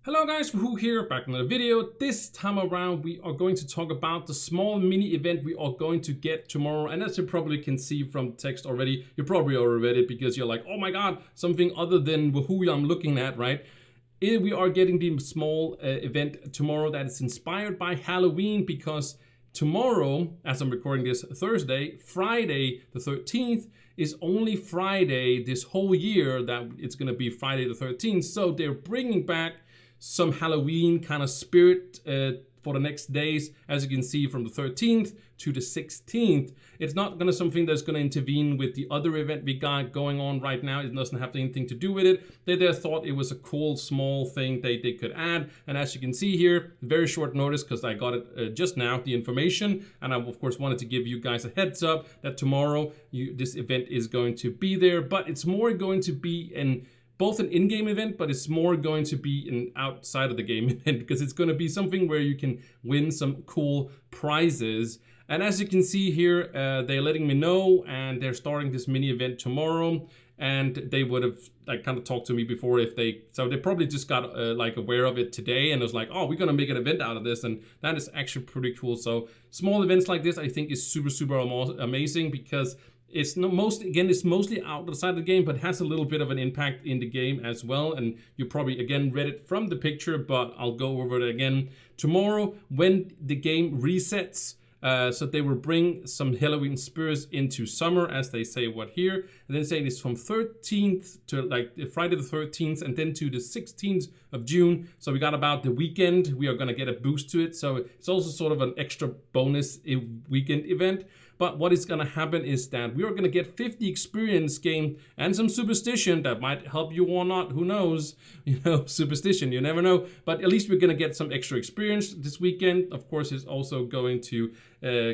Hello guys, Wahoo here, back in another video. This time around we are going to talk about the small mini event we are going to get tomorrow. And as you probably can see from text already, you probably already read it because you're like, oh my god, something other than Wahoo I'm looking at, right? We are getting the small event tomorrow that is inspired by Halloween, because tomorrow, as I'm recording this Thursday, Friday the 13th, is only Friday this whole year that it's going to be Friday the 13th. So they're bringing back some Halloween kind of spirit for the next days, as you can see, from the 13th to the 16th. It's not gonna something that's gonna intervene with the other event we got going on right now. It doesn't have anything to do with it. They just thought it was a cool small thing they could add. And as you can see here, very short notice because I got it just now, the information. And I of course wanted to give you guys a heads up that tomorrow this event is going to be there, but it's more going to be both an in-game event, but it's more going to be an outside of the game event, because it's going to be something where you can win some cool prizes. And as you can see here, they're letting me know, and they're starting this mini event tomorrow. And they would have kind of talked to me before so they probably just got aware of it today and was like, oh, we're gonna make an event out of this, and that is actually pretty cool. So small events like this, I think, is super amazing, because it's mostly outside the game, but has a little bit of an impact in the game as well. And you probably again read it from the picture, but I'll go over it again tomorrow when the game resets. So they will bring some Halloween spirits into summer, as they say what here, and then saying it's from 13th to Friday the 13th, and then to the 16th of June. So we got about the weekend. We are gonna get a boost to it. So it's also sort of an extra bonus weekend event. But what is going to happen is that we are going to get 50 experience gained and some superstition that might help you or not. Who knows? Superstition, you never know. But at least we're going to get some extra experience this weekend. Of course, it's also going to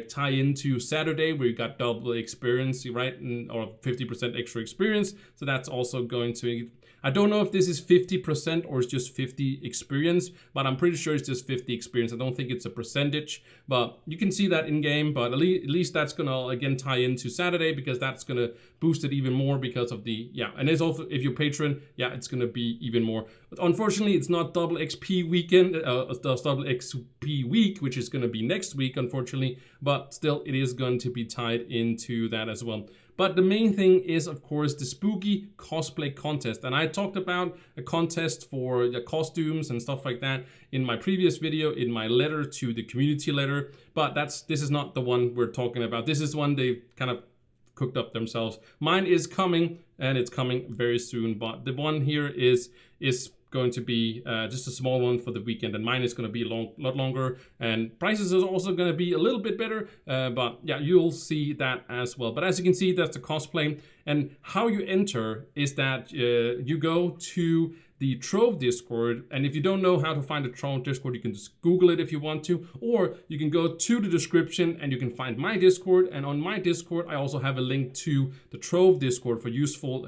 tie into Saturday, where you got double experience, right? Or 50% extra experience. So that's also going to... I don't know if this is 50% or it's just 50 experience, but I'm pretty sure it's just 50 experience. I don't think it's a percentage, but you can see that in game. But at least that's gonna again tie into Saturday, because that's gonna boost it even more because of the and it's also, if you're patron, it's gonna be even more. But unfortunately, it's not double XP weekend, it's double XP week, which is gonna be next week, unfortunately. But still, it is going to be tied into that as well. But the main thing is, of course, the spooky cosplay contest. And I talked about a contest for the costumes and stuff like that in my previous video, in my letter to the community letter. But this is not the one we're talking about. This is one they kind of cooked up themselves. Mine is coming, and it's coming very soon. But the one here is going to be just a small one for the weekend, and mine is going to be a lot longer, and prices is also going to be a little bit better, but yeah, you'll see that as well. But as you can see, that's the cosplay. And how you enter is that you go to the Trove Discord, and if you don't know how to find the Trove Discord, you can just Google it if you want to, or you can go to the description and you can find my Discord. And on my Discord, I also have a link to the Trove Discord for useful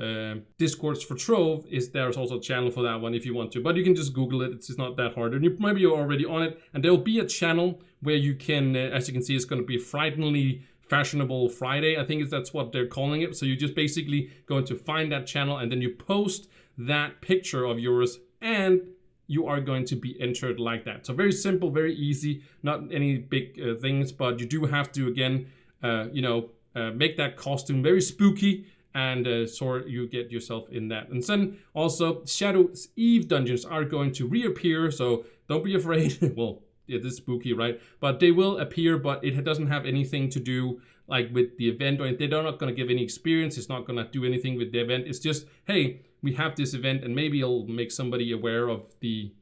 Discords for Trove. There's also a channel for that one if you want to, but you can just Google it. It's just not that hard, and maybe you're already on it. And there'll be a channel where you can, as you can see, it's going to be Frighteningly Fashionable Friday. I think that's what they're calling it. So you just basically going to find that channel, and then you post that picture of yours, and you are going to be entered like that. So very simple, very easy, not any big things, but you do have to, again, make that costume very spooky, and so you get yourself in that. And then also Shadow's Eve dungeons are going to reappear, so don't be afraid. Well, it is spooky, right? But they will appear, but it doesn't have anything to do with the event, or they're not going to give any experience. It's not going to do anything with the event. It's just, hey, we have this event, and maybe it'll make somebody aware of the,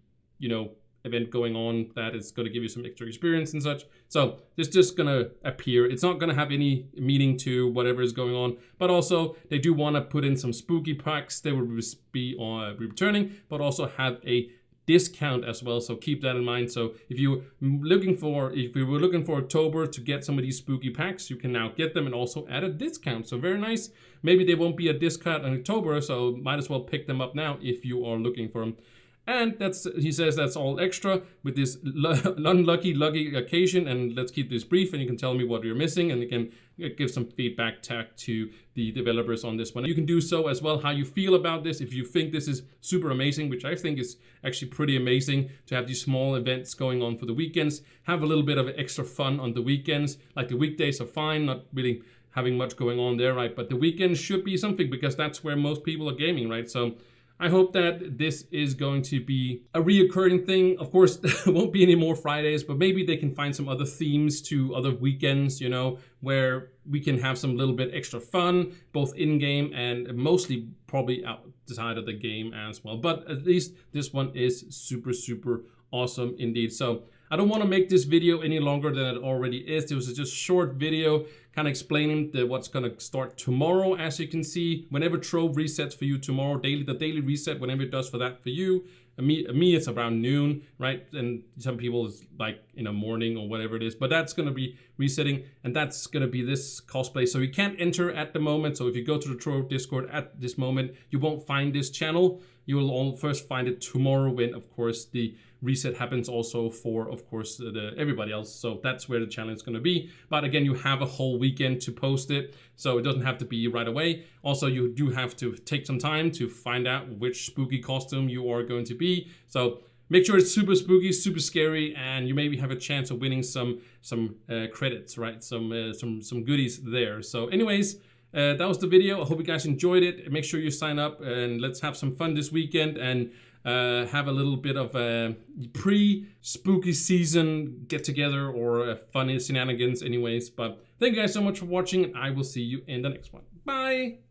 event going on that is going to give you some extra experience and such. So it's just going to appear. It's not going to have any meaning to whatever is going on. But also, they do want to put in some spooky packs. They will be returning, but also have a discount as well, so keep that in mind. So if you were looking for October to get some of these spooky packs, you can now get them and also add a discount. So very nice. Maybe they won't be a discount in October, so might as well pick them up now if you are looking for them. And he says that's all extra with this unlucky occasion, and let's keep this brief, and you can tell me what you're missing, and you can give some feedback tag to the developers on this one. You can do so as well, how you feel about this, if you think this is super amazing, which I think is actually pretty amazing to have these small events going on for the weekends, have a little bit of extra fun on the weekends. Like the weekdays are fine, not really having much going on there, right? But the weekends should be something, because that's where most people are gaming, right? So I hope that this is going to be a reoccurring thing. Of course, there won't be any more Fridays, but maybe they can find some other themes to other weekends, you know, where we can have some little bit extra fun, both in-game and mostly probably outside of the game as well. But at least this one is super, super awesome indeed. So I don't want to make this video any longer than it already is. It was just a short video kind of explaining what's going to start tomorrow. As you can see, whenever Trove resets for you tomorrow, the daily reset, whenever it does for that for you, me it's around noon, right? And some people it's like in the morning or whatever it is, but that's going to be resetting, and that's going to be this cosplay. So you can't enter at the moment. So if you go to the Trove Discord at this moment, you won't find this channel. You will all first find it tomorrow when, of course, the reset happens also for, of course, everybody else. So that's where the challenge is going to be. But again, you have a whole weekend to post it, so it doesn't have to be right away. Also, you do have to take some time to find out which spooky costume you are going to be. So make sure it's super spooky, super scary, and you maybe have a chance of winning some credits, right? Some goodies there. So anyways, that was the video. I hope you guys enjoyed it. Make sure you sign up, and let's have some fun this weekend, and have a little bit of a pre-spooky season get-together or funny shenanigans anyways. But thank you guys so much for watching, and I will see you in the next one. Bye!